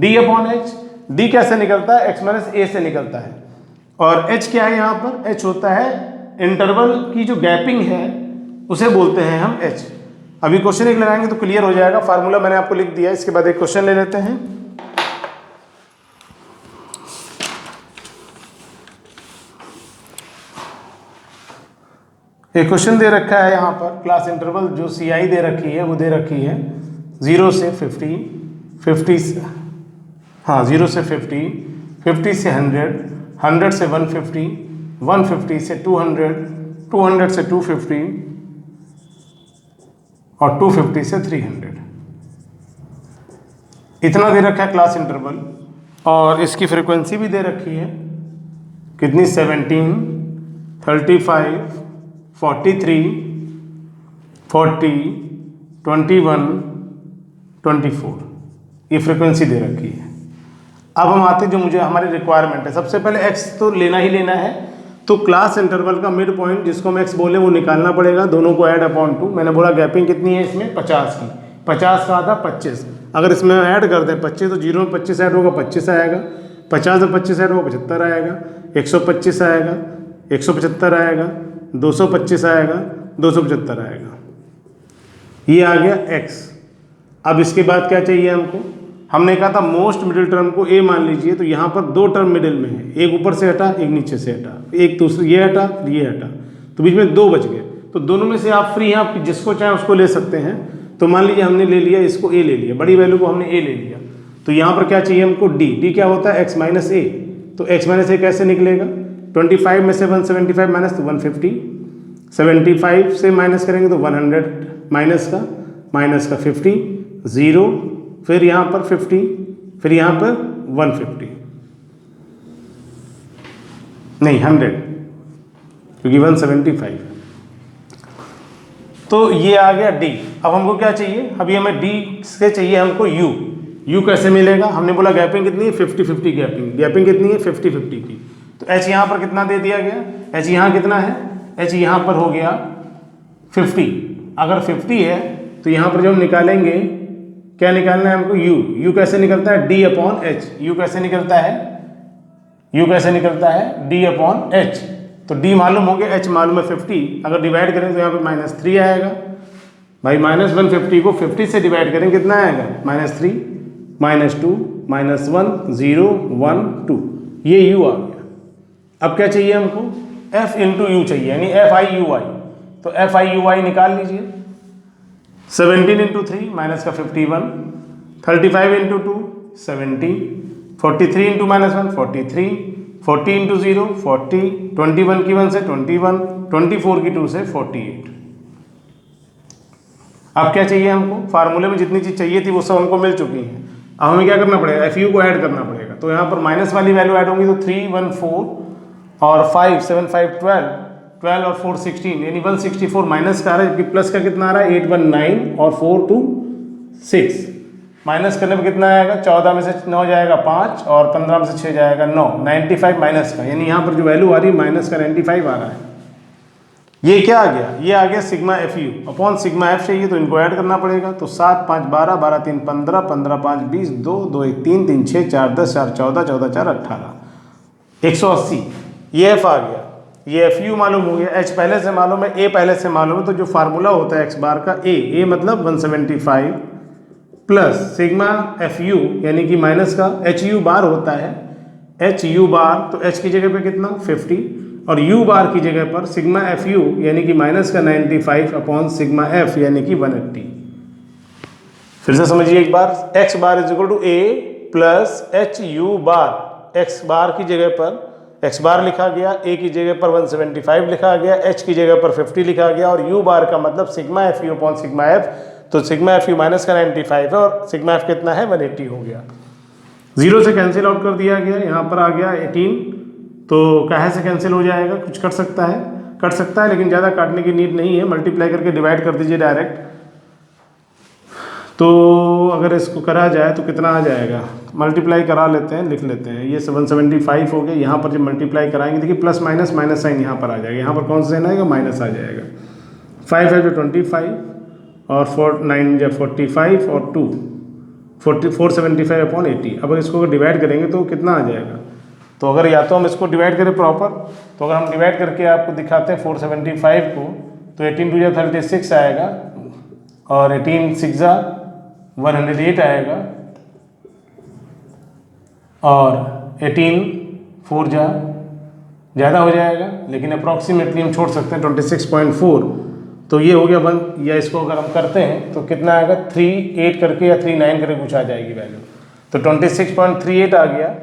d अपॉन एच, d कैसे निकलता है x माइनस a से निकलता है। और h क्या है यहाँ पर, h होता है इंटरवल की जो गैपिंग है उसे बोलते हैं हम h। अभी क्वेश्चन एक लगाएंगे तो क्लियर हो जाएगा, फार्मूला मैंने आपको लिख दिया है। इसके बाद एक क्वेश्चन ले लेते हैं। एक क्वेश्चन दे रखा है यहाँ पर, क्लास इंटरवल जो सी आई दे रखी है वो दे रखी है 0 से 50, 50 से, हाँ 0 से 50, 50 से 100, 100 से 150, 150 से 200, 200 से 250 और 250 से 300। इतना दे रखा है क्लास इंटरवल। और इसकी फ्रीक्वेंसी भी दे रखी है कितनी, 17, 35, 43, 40, 21, 24, ये फ्रीक्वेंसी दे रखी है। अब हम आते हैं जो मुझे हमारी रिक्वायरमेंट है, सबसे पहले x तो लेना ही लेना है, तो क्लास इंटरवल का मिड पॉइंट जिसको हम x बोले वो निकालना पड़ेगा, दोनों को ऐड अपॉन 2। मैंने बोला गैपिंग कितनी है इसमें 50 की, 50 का आधा 25, अगर इसमें ऐड कर दें 25 तो 0 में 25 ऐड होगा 25 आएगा, 50 में 25 ऐड होगा 75 आएगा, 125 आएगा, 175 आएगा, 225 आएगा, 275 आएगा, ये आ गया x। अब इसके बाद क्या चाहिए हमको, हमने कहा था मोस्ट मिडिल टर्म को a मान लीजिए, तो यहाँ पर दो टर्म मिडिल में है, एक ऊपर से हटा एक नीचे से हटा, एक दूसरे ये हटा फिर ये हटा, तो बीच में दो बच गए। तो दोनों में से आप फ्री हैं, आप जिसको चाहें उसको ले सकते हैं। तो मान लीजिए हमने ले लिया इसको a ले लिया, बड़ी वैल्यू को हमने a ले लिया, तो यहाँ पर क्या चाहिए हमको d क्या होता है x माइनस a। तो x माइनस a कैसे निकलेगा, 25 में से 175 माइनस तो 150, 75 से माइनस करेंगे तो 100 माइनस का 50, 0, फिर यहाँ पर 50, फिर यहाँ पर 150 नहीं 100, क्योंकि 175। तो ये आ गया d। अब हमको क्या चाहिए, अभी हमें d से चाहिए हमको u कैसे मिलेगा, हमने बोला गैपिंग कितनी है 50-50 गैपिंग कितनी है 50-50 की। तो h यहाँ पर कितना दे दिया गया, h यहाँ कितना है, h यहाँ पर हो गया 50। अगर 50 है तो यहाँ पर जो हम निकालेंगे, क्या निकालना है हमको, u कैसे निकलता है d अपॉन h, u कैसे निकलता है d अपॉन h। तो d मालूम हो गया, h मालूम है 50, अगर डिवाइड करें तो यहाँ पे -3 आएगा। भाई -150 को 50 से डिवाइड करें कितना आएगा, -3, -2, -1, 0, 1, 2, ये u आ गया। अब क्या चाहिए हमको, f इंटू यू चाहिए, यानी FIUI। तो FIUI निकाल लीजिए, 17 इंटू 3 माइनस का 51, 35 इंटू 2 70, 43 इंटू -1 43, 40 इंटू 0 40, 21 की 1 से 21, 24 की 2 से 48। अब क्या चाहिए हमको, फार्मूले में जितनी चीज़ चाहिए थी वो सब हमको मिल चुकी है। अब हमें क्या करना पड़ेगा, FU को ऐड करना पड़ेगा। तो यहाँ पर माइनस वाली वैल्यू ऐड होंगी, तो 3, 1, 4 और 5, 7, 5, 12, 12 और 4, 16, यानी 164 माइनस का आ रहा है, जबकि प्लस का कितना आ रहा है 8, 1, 9 और 4, 2, 6। माइनस करने में कितना आएगा, 14 में से 9 जाएगा 5 और 15 में से 6 जाएगा 9, 95 माइनस का, यानी यहाँ पर जो वैल्यू आ रही है माइनस का 95 आ रहा है। ये क्या आ गया, ये आ गया sigma FU upon sigma F चाहिए, तो इनको ऐड करना पड़ेगा। तो 7, 5, 12, 12, 3, 15, 15, 5, 20, 2, 2, 1, 3, 3, 6, 4, 10, 4, 14, 14, 4, 18, 180। ये F आ गया, ये FU मालूम हो गया, H पहले से मालूम है, A पहले से मालूम है। तो जो फार्मूला होता है x बार का, A मतलब 175 प्लस सिग्मा एफ यू यानी कि माइनस का एच यू बार होता है, एच यू बार, तो एच की जगह पे कितना 50 और यू बार की जगह पर सिग्मा एफ यू यानी कि माइनस का 95 अपॉन सिग्मा एफ यानी कि 180। फिर से समझिए एक बार, X bar is equal to A plus H U bar, X bar की जगह पर एक्स बार लिखा गया, ए की जगह पर 175 लिखा गया, एच की जगह पर 50 लिखा गया और यू बार का मतलब sigma F U upon sigma F, तो सिग्मा एफ यू माइनस का 95 है और सिग्मा एफ कितना है 180 हो गया। जीरो से कैंसिल आउट कर दिया गया, यहाँ पर आ गया 18, तो कहाँ से कैंसिल हो जाएगा, कुछ कट सकता है लेकिन ज़्यादा काटने की नीड नहीं है, मल्टीप्लाई करके डिवाइड कर दीजिए डायरेक्ट। तो अगर इसको करा जाए तो कितना आ जाएगा, मल्टीप्लाई करा लेते हैं, लिख लेते हैं, ये 775 हो गया। यहाँ पर जब मल्टीप्लाई कराएंगे देखिए प्लस माइनस माइनस साइन यहाँ पर आ जाएगा, यहाँ पर कौन सा साइन आएगा, माइनस आ जाएगा। 5 है जो 25 और 4 9 जब 45 और 2 475 अपॉन 80। अब इसको डिवाइड करेंगे तो कितना आ जाएगा, तो अगर या तो हम इसको डिवाइड करें प्रॉपर, तो अगर हम डिवाइड करके आपको दिखाते हैं 475 को, तो 18 2 36 आएगा और 18 6 108 आएगा और 18 4 ज़्यादा हो जाएगा लेकिन अप्रॉक्सीमेटली हम छोड़ सकते हैं 26.4, तो ये हो गया 1। या इसको अगर हम करते हैं तो कितना आएगा 38 करके या 39 करके कुछ आ जाएगी वैल्यू, तो 26.38 आ गया।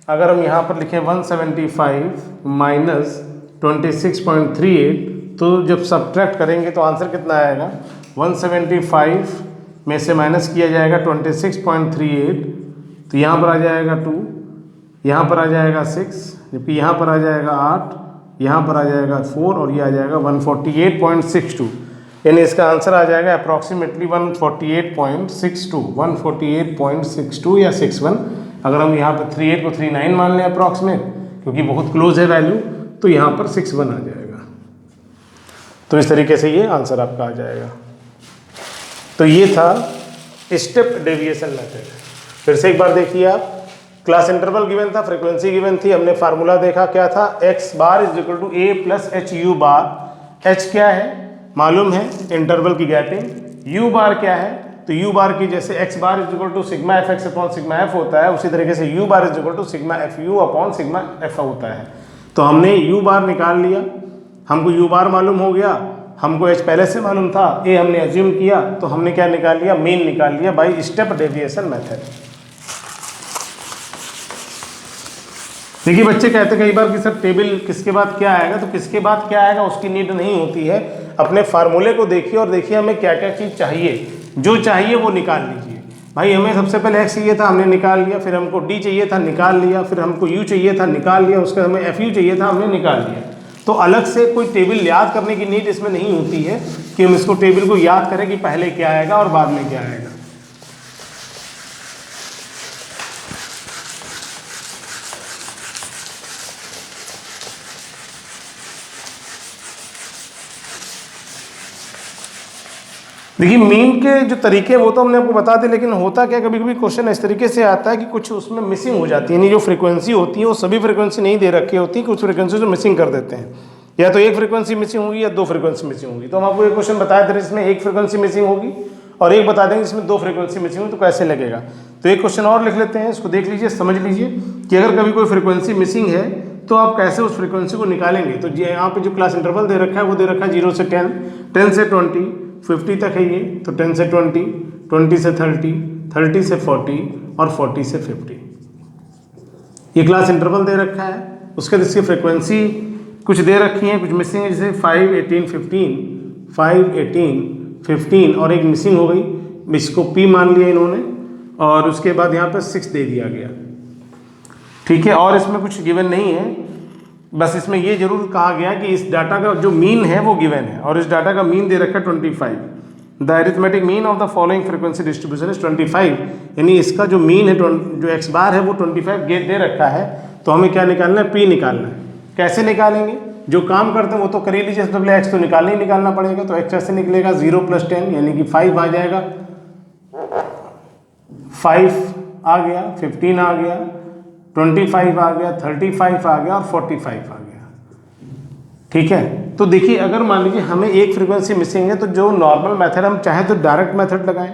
अगर हम यहाँ पर लिखें 175 माइनस 26.38, तो जब सब्ट्रैक्ट करेंगे तो आंसर कितना आएगा, 175 में से माइनस किया जाएगा 26.38, तो यहाँ पर आ जाएगा 2, यहाँ पर आ जाएगा 6, जबकि यहाँ पर आ जाएगा 8, यहाँ पर आ जाएगा 4 और ये आ जाएगा 148.62, यानी इसका आंसर आ जाएगा अप्रॉक्सीमेटली 148.62 या 61। अगर हम यहाँ पर 38 को 39 मान लें अप्रॉक्सीमेट, क्योंकि बहुत क्लोज है वैल्यू, तो यहाँ पर 61 आ जाएगा। तो इस तरीके से ये आंसर आपका आ जाएगा। तो ये था स्टेप डेविएशन मेथड। फिर से एक बार देखिए आप, क्लास इंटरवल गिवन था, फ्रीक्वेंसी गिवन थी, हमने फार्मूला देखा क्या था, X bar is equal to A plus H U bar. H क्या है मालूम है, इंटरवल की गैपिंग। यू बार क्या है, तो यू बार की जैसे X bar is equal to sigma F X upon sigma F होता है, उसी तरीके से U bar is equal to sigma F U upon sigma F होता है। तो हमने यू बार निकाल लिया, हमको यू बार मालूम हो गया, हमको एच पहले से मालूम था, ए हमने एज्यूम किया, तो हमने क्या निकाल लिया, मीन निकाल लिया बाई स्टेप डेविएशन मेथड। देखिए बच्चे कहते हैं कई बार कि सर टेबल किसके बाद क्या आएगा, तो किसके बाद क्या आएगा उसकी नीड नहीं होती है, अपने फार्मूले को देखिए और देखिए हमें क्या क्या चीज़ चाहिए, जो चाहिए वो निकाल लीजिए। भाई हमें सबसे पहले एक्स चाहिए था, हमने निकाल लिया, फिर हमको डी चाहिए था, निकाल लिया, फिर हमको यू चाहिए था, निकाल लिया, उसका हमें एफ यू चाहिए था, हमने निकाल लिया। तो अलग से कोई टेबल याद करने की नीड इसमें नहीं होती है कि हम इसको टेबल को याद करें कि पहले क्या आएगा और बाद में क्या आएगा। देखिए मीन के जो तरीके वो तो हमने आपको बता दिए, लेकिन होता क्या कभी कभी क्वेश्चन इस तरीके से आता है कि कुछ उसमें मिसिंग हो जाती है, यानी जो फ्रीक्वेंसी होती है वो सभी फ्रीक्वेंसी नहीं दे रखी होती, कुछ फ्रीक्वेंसी जो मिसिंग कर देते हैं, या तो एक फ्रीक्वेंसी मिसिंग होगी या दो फ्रीक्वेंसी मिसिंग होगी। तो हम आपको एक क्वेश्चन बताए थे जिसमें एक फ्रीक्वेंसी मिसिंग होगी और एक बता देंगे जिसमें दो फ्रीक्वेंसी मिसिंग होगी, तो कैसे लगेगा। तो एक क्वेश्चन और लिख लेते हैं, इसको देख लीजिए, समझ लीजिए कि अगर कभी कोई फ्रीक्वेंसी मिसिंग है तो आप कैसे उस फ्रीक्वेंसी को निकालेंगे। तो यहाँ पे जो क्लास इंटरवल दे रखा है वो दे रखा है 0 से 10, 10 से 20, 50 तक है ये, तो 10 से 20, 20 से 30, 30 से 40 और 40 से 50, ये क्लास इंटरवल दे रखा है। उसके बाद इसकी फ्रीक्वेंसी कुछ दे रखी है, कुछ मिसिंग है, जैसे 5, 18, 15, 5, 18, 15 और एक मिसिंग हो गई, इसको P मान लिया इन्होंने, और उसके बाद यहाँ पे 6 दे दिया गया, ठीक है। और इसमें कुछ गिवन नहीं है, बस इसमें ये जरूर कहा गया कि इस डाटा का जो मीन है वो गिवन है, और इस डाटा का मीन दे रखा है 25। The arithmetic mean of the following frequency distribution is 25, यानी इसका जो मीन है जो एक्स बार है वो 25 गेट दे रखा है। तो हमें क्या निकालना है, P निकालना है। कैसे निकालेंगे, जो काम करते हैं वो तो कर ही लीजिए, सबसे पहले एक्स तो निकालना ही निकालना पड़ेगा। तो एक्स ऐसे निकलेगा 0 + 10 यानी कि 5 आ जाएगा, 5 आ गया, 15 आ गया, 25 आ गया, 35 आ गया और 45 आ गया, ठीक है। तो देखिए अगर मान लीजिए हमें एक फ्रीक्वेंसी मिसिंग है, तो जो नॉर्मल मेथड हम चाहे तो डायरेक्ट मेथड लगाएं,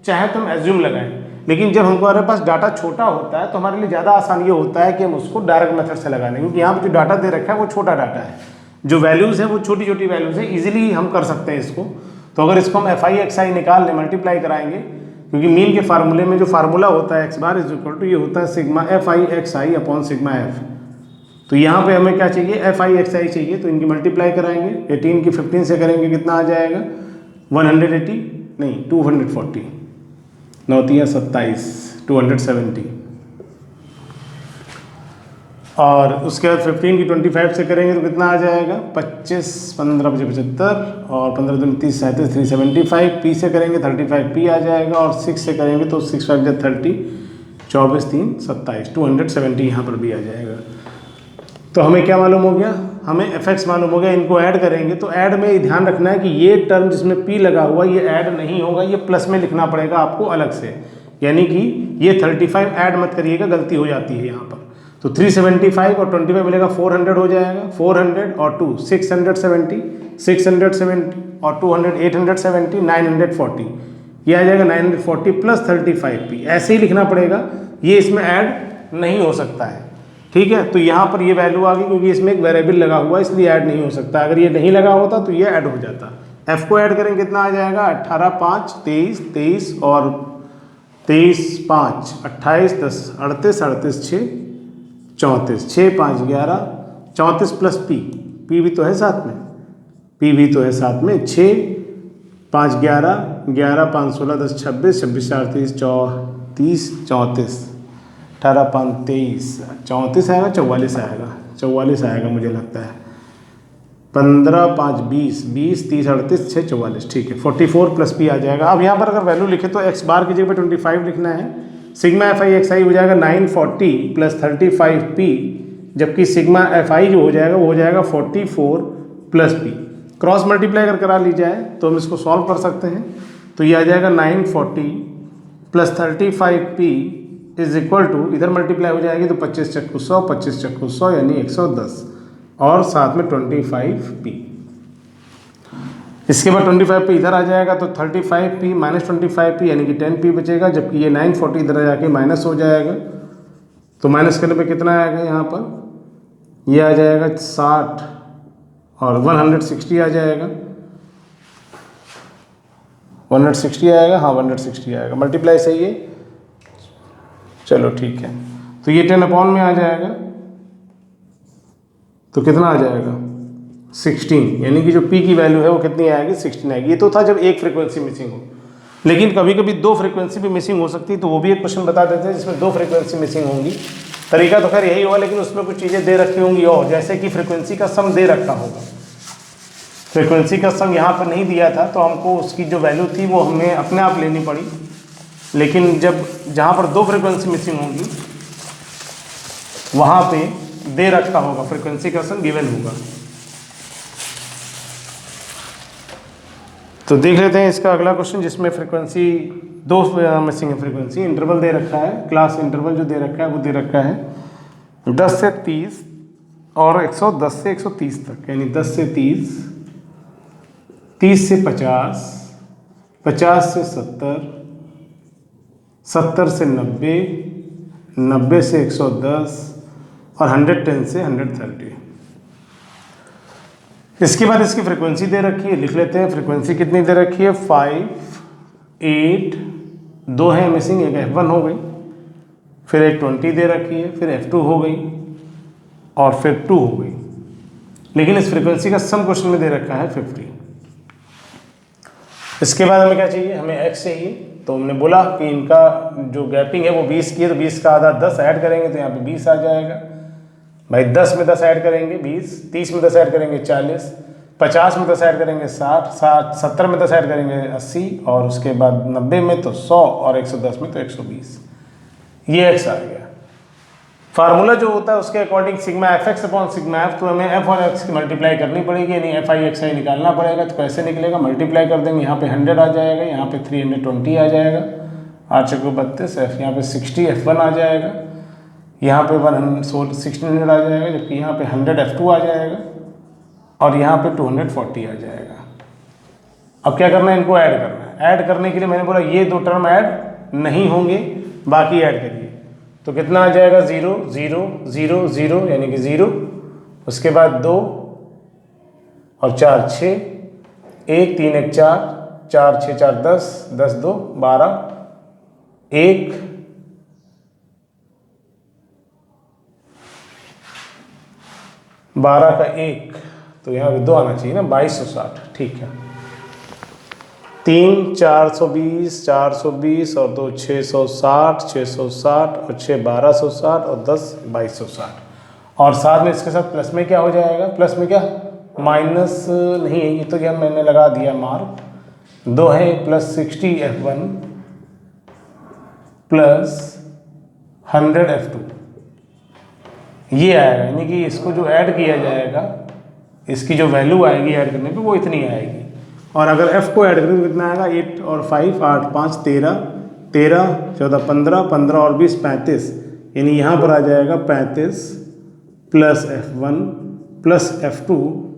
चाहे तो हम एज्यूम लगाएं, लेकिन जब हमारे पास डाटा छोटा होता है तो हमारे लिए ज़्यादा आसान ये होता है कि हम उसको डायरेक्ट मेथड से लगा लें, क्योंकि यहाँ पर जो डाटा दे रखा है वो छोटा डाटा है, जो वैल्यूज़ है वो छोटी छोटी वैल्यूज़ है, ईजिली हम कर सकते हैं इसको। तो अगर इसको हम एफ आई एक्स आई निकाल लें, मल्टीप्लाई कराएंगे, क्योंकि मीन के फार्मूले में जो फार्मूला होता है X bar is equal to ये होता है sigma F I X I upon sigma F. तो यहाँ पे हमें क्या चाहिए, एफ आई एक्स आई चाहिए, तो इनकी मल्टीप्लाई कराएंगे। 18 की 15 से करेंगे कितना आ जाएगा 180 नहीं 240, 9 तिया 27 270, और उसके बाद 15 की 25 से करेंगे तो कितना आ जाएगा 25 15 75 और 15 दूनी 30 37 375, पी से करेंगे 35 पी आ जाएगा, और 6 से करेंगे तो 6 5 30 24 3 27 270 यहाँ पर भी आ जाएगा। तो हमें क्या मालूम हो गया, हमें एफ एक्स मालूम हो गया। इनको ऐड करेंगे तो ऐड में ध्यान रखना है कि ये टर्म जिसमें पी लगा हुआ ये ऐड नहीं होगा, ये प्लस में लिखना पड़ेगा आपको अलग से, यानी कि ये 35 ऐड मत करिएगा, गलती हो जाती है यहाँ पर। तो 375 और 25 मिलेगा 400 हो जाएगा, 400 और 2 670 670 और 200 870 940, ये आ जाएगा 940 प्लस 35p, ऐसे ही लिखना पड़ेगा, ये इसमें ऐड नहीं हो सकता है। ठीक है, तो यहाँ पर ये वैल्यू आ गई क्योंकि इसमें एक वेरिएबल लगा हुआ है इसलिए ऐड नहीं हो सकता। अगर ये नहीं लगा होता तो ये ऐड हो जाता। एफ को ऐड करेंगे कितना आ जाएगा 18 5 23 23 और 23 5 28 10 38 38 6 34 6 5 11 34 प्लस पी भी तो है साथ में, पी भी तो है साथ में, 6 5 11 11 5 16 10 26 26 38 34 34 18 5 23 34 आएगा 44 आएगा 44 आएगा मुझे लगता है, 15 5 20 20 30 38 6 44, ठीक है 44 प्लस पी आ जाएगा। अब यहाँ पर अगर वैल्यू लिखे तो एक्स बार की जगह पे 25 लिखना है, सिग्मा एफ आई एक्स आई हो जाएगा 940 प्लस 35 पी, जबकि सिग्मा एफ आई जो हो जाएगा वो हो जाएगा 44 प्लस पी। क्रॉस मल्टीप्लाई अगर करा ली जाए तो हम इसको सॉल्व कर सकते हैं, तो ये आ जाएगा 940 plus 35 P is equal to, इधर मल्टीप्लाई हो जाएगी तो 25 चक्कू 100 25 चक्कू 100 यानी 110 और साथ में 25 पी। इसके बाद 25 पी इधर आ जाएगा तो 35 पी माइनस 25 पी यानी कि 10 पी बचेगा, जबकि ये 940 इधर जाके माइनस हो जाएगा, तो माइनस करने पे कितना आएगा यहाँ पर, ये आ जाएगा 60 और 160 आ जाएगा, 160 आएगा, हाँ 160 आएगा, मल्टीप्लाई सही है, चलो ठीक है। तो ये 10 अपॉन में आ जाएगा तो कितना आ जाएगा 16, यानी कि जो पी की वैल्यू है वो कितनी आएगी 16 आएगी। ये तो था जब एक फ्रीक्वेंसी मिसिंग हो, लेकिन कभी कभी दो फ्रीक्वेंसी भी मिसिंग हो सकती है, तो वो भी एक क्वेश्चन बता देते हैं जिसमें दो फ्रीक्वेंसी मिसिंग होंगी। तरीका तो खैर यही होगा, लेकिन उसमें कुछ चीज़ें दे रखी होंगी, और जैसे कि फ्रीक्वेंसी का सम दे रखा होगा, फ्रीक्वेंसी का सम यहाँ पर नहीं दिया था तो हमको उसकी जो वैल्यू थी वो हमें अपने आप लेनी पड़ी, लेकिन जब जहाँ पर दो फ्रीक्वेंसी मिसिंग होंगी वहाँ पे दे रखा होगा, फ्रीक्वेंसी का सम गिवन होगा। तो देख लेते हैं इसका अगला क्वेश्चन, जिसमें फ्रीक्वेंसी दो मिसिंग है, फ्रीक्वेंसी इंटरवल दे रखा है, क्लास इंटरवल जो दे रखा है वो दे रखा है 10 से 30 और 110 से 130 तक, यानी 10 से 30, 30 से 50, 50 से 70, 70 से 90, 90 से 110 और 110 से 130। इसके बाद इसकी फ्रीक्वेंसी दे रखी है, लिख लेते हैं फ्रीक्वेंसी कितनी दे रखी है 5 8, दो है मिसिंग, एक F1 हो गई, फिर एक 20 दे रखी है, फिर F2 हो गई और फिर 2 हो गई, लेकिन इस फ्रीक्वेंसी का सम क्वेश्चन में दे रखा है 50। इसके बाद हमें क्या चाहिए, हमें x चाहिए, तो हमने बोला कि इनका जो गैपिंग है वो 20 की है, तो 20 का आधा 10 ऐड करेंगे तो यहाँ पे 20 आ जाएगा भाई, 10 में 10 ऐड करेंगे 20, 30 में 10 ऐड करेंगे 40, 50 में 10 ऐड करेंगे 60, 70 में 10 ऐड करेंगे 80 और उसके बाद 90 में तो 100 और 110 में तो 120, ये x आ गया। फार्मूला जो होता है उसके according sigma F X upon sigma F, तो हमें एफ और एक्स की मल्टीप्लाई करनी पड़ेगी, यानी एफ आई एक्स आई निकालना पड़ेगा। तो कैसे निकलेगा, मल्टीप्लाई कर देंगे, यहाँ पे 100 आ जाएगा, यहाँ पे 320 आ जाएगा, 8 चौको 32, एफ यहाँ पे 60 F1 आ जाएगा, यहाँ पे 1600 आ जाएगा, जबकि यहाँ पे 100 F2 आ जाएगा और यहाँ पे 240 आ जाएगा। अब क्या करना है, इनको ऐड करना है। ऐड करने के लिए मैंने बोला ये 2 टर्म ऐड नहीं होंगे, बाकी ऐड करिए। तो कितना आ जाएगा 0 0 0 0 यानी कि 0, उसके बाद 2 और 4 6, 1 3 1 4, 4 6 4 10, 10 2 12, 1 12 का 1, तो यहाँ पे 2 आना चाहिए ना, 2260। ठीक है, 3 420, 420 और 2 660, 660 और 6 1260 और 10 2260। और साथ में इसके साथ प्लस में क्या हो जाएगा, प्लस में क्या, माइनस नहीं है, ये तो क्या मैंने लगा दिया मार्क, 2 है प्लस 60 F1 प्लस 100 F2, ये आएगा। यानी कि इसको जो ऐड किया जाएगा, इसकी जो वैल्यू आएगी ऐड करने पे वो इतनी आएगी। और अगर f को ऐड करें तो कितना आएगा, 8 और 5 8 5 13 13 14 15 15 और 20 35, यानी यहाँ पर आ जाएगा 35 plus F1 plus F2,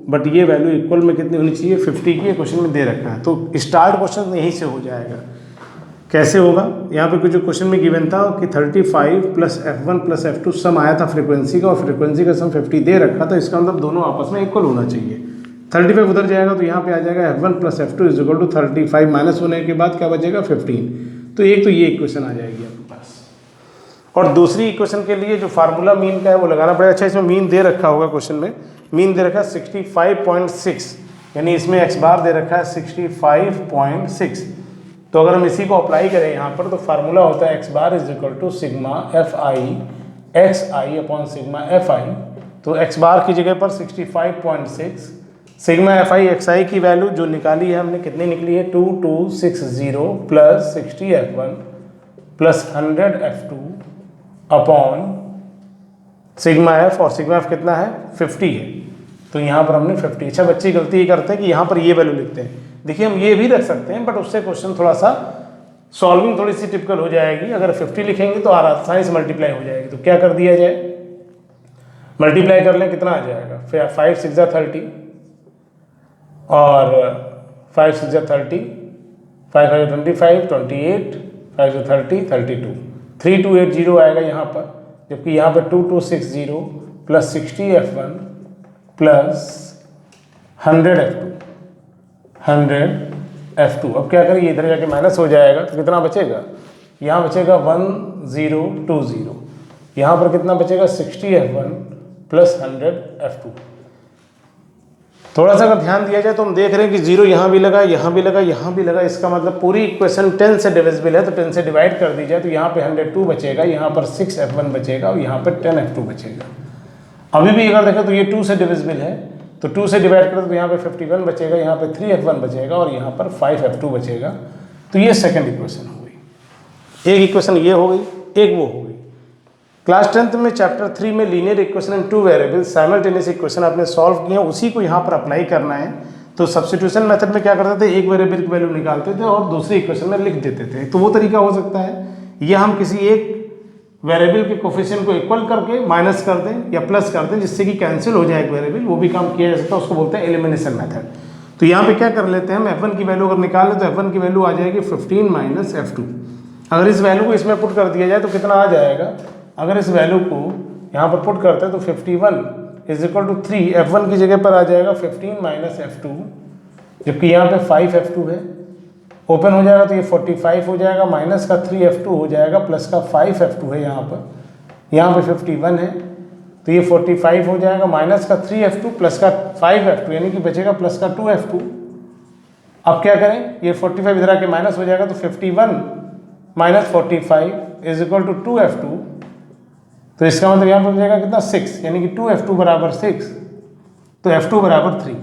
but ये वैल्यू इक्वल में कितनी होनी चाहिए, 50 की। ये क्वेश्चन में दे रखा है, तो स्टार्ट क्वेश्चन यहीं से हो जाएगा। कैसे होगा, यहाँ पे कुछ जो क्वेश्चन में गिवन था कि 35 प्लस F1 प्लस F2 सम आया था फ्रीक्वेंसी का, और फ्रीक्वेंसी का सम 50 दे रखा था, इसका मतलब दोनों आपस में इक्वल होना चाहिए। 35 उधर जाएगा तो यहाँ पे आ जाएगा F1 plus F2 is equal to 35 minus होने के बाद क्या बचेगा 15। तो एक तो ये इक्वेशन आ जाएगी आपके पास। और दूसरी इक्वेशन के लिए जो फार्मूला मीन का है वो लगाना पड़ेगा। अच्छा, इसमें मीन दे रखा होगा क्वेश्चन में, मीन दे रखा है 65.6, यानी इसमें एक्स बार दे रखा है 65.6। तो अगर हम इसी को अप्लाई करें यहाँ पर, तो फार्मूला होता है X bar is equal to sigma F I X I upon sigma F I. तो एक्स बार की जगह पर 65.6, sigma F I X I की वैल्यू जो निकाली है हमने, कितनी निकली है, 2260 plus 60 F1 plus 100 F2 upon sigma F, और सिग्मा एफ कितना है 50 है, तो यहाँ पर हमने 50। अच्छा, बच्चे गलती ये करते हैं कि यहाँ पर ये वैल्यू लिखते हैं। देखिए हम ये भी रख सकते हैं, बट उससे क्वेश्चन थोड़ा सा सॉल्विंग थोड़ी सी टिपिकल हो जाएगी। अगर 50 लिखेंगे तो आसानी से मल्टीप्लाई हो जाएगी। तो क्या कर दिया जाए, मल्टीप्लाई कर लें, कितना आ जाएगा, 5 6 30 और 5 6 30, 5 5 25 28, 5 30 32, 3280 आएगा यहाँ पर, जबकि यहाँ पर 2260 प्लस 60 F1 प्लस 100 F2। अब क्या करें, इधर जाके माइनस हो जाएगा, तो कितना बचेगा, यहाँ बचेगा 1020, यहाँ पर कितना बचेगा 60 F1 प्लस 100 F2। थोड़ा सा अगर ध्यान दिया जाए तो हम देख रहे हैं कि 0 यहाँ भी लगा, यहाँ भी लगा, यहाँ भी लगा। इसका मतलब पूरी इक्वेशन 10 से डिविजिबल है, तो 10 से डिवाइड कर दी जाए तो यहाँ पे 102 बचेगा, यहाँ पर 6 F1 बचेगा और यहाँ पर 10 F2 बचेगा। अभी भी अगर देखें तो ये 2 से डिविजिबल है, तो 2 से डिवाइड करें तो यहाँ पे 51 बचेगा, यहाँ पे 3 F1 बचेगा और यहाँ पर 5 F2 बचेगा। तो ये सेकेंड इक्वेशन हो गई। एक इक्वेशन ये हो गई, एक वो हो गई। क्लास 10th में चैप्टर 3 में linear equation and 2 variable simultaneous equation आपने सॉल्व किए हैं, उसी को यहाँ पर अप्लाई करना है। तो सब्स्टिट्यूशन मेथड में क्या करते थे, एक वेरिएबल की वैल्यू निकालते थे और दूसरी इक्वेशन में लिख देते थे। तो वो तरीका हो सकता है, ये हम किसी एक वेरिएबल के कोफिशिएंट को इक्वल करके माइनस कर दें या प्लस कर दें, जिससे कि कैंसिल हो जाए एक वेरिएबल, वो भी काम किया जा सकता है। उसको बोलते हैं एलिमिनेशन मेथड। तो यहाँ पे क्या कर लेते हैं हम, F1 की वैल्यू अगर निकाल लें तो F1 की वैल्यू आ जाएगी 15 माइनस F2। अगर इस वैल्यू को इसमें पुट कर दिया जाए तो कितना आ जाएगा, अगर इस वैल्यू को यहाँ पर पुट करते हैं तो 51 इज इक्वल टू 3, F1 की जगह पर आ जाएगा 15 माइनस F2, जबकि यहाँ पे 5 F2 है। ओपन हो जाएगा तो ये 45 हो जाएगा, माइनस का 3 F2 हो जाएगा, प्लस का 5 F2 है यहाँ पे 51 है, तो ये 45 हो जाएगा, माइनस का 3 F2 प्लस का 5 F2, यानी कि बचेगा प्लस का 2 F2। अब क्या करें, ये 45 इधर आके माइनस हो जाएगा, तो 51 minus 45 is equal to 2 F2। तो इसका मतलब यहाँ पर बचेगा कितना 6, यानी कि 2 F2 बराबर 6, तो F2 बराबर 3।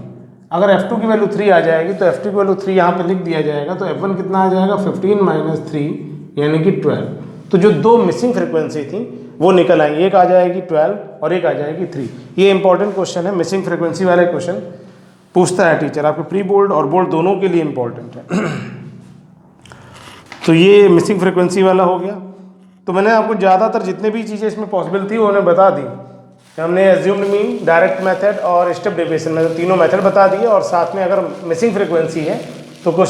अगर F2 की वैल्यू 3 आ जाएगी तो F2 की वैल्यू 3 यहाँ पे लिख दिया जाएगा, तो F1 कितना आ जाएगा 15 माइनस 3 यानी कि 12। तो जो दो मिसिंग फ्रीक्वेंसी थी वो निकल आएंगी, एक आ जाएगी 12 और एक आ जाएगी 3। ये इंपॉर्टेंट क्वेश्चन है, मिसिंग फ्रीक्वेंसी वाले क्वेश्चन पूछता है टीचर, आपके प्री बोर्ड और बोर्ड दोनों के लिए इंपॉर्टेंट है। तो ये मिसिंग फ्रीक्वेंसी वाला हो गया। तो मैंने आपको ज़्यादातर जितने भी चीज़ें इसमें पॉसिबल थी उन्हें बता दी। हमने एज्यूम्ड मीन, डायरेक्ट मेथड और स्टेप डेविएशन मेथड, तीनों मेथड बता दिए, और साथ में अगर मिसिंग फ्रीक्वेंसी है तो क्वेश्चन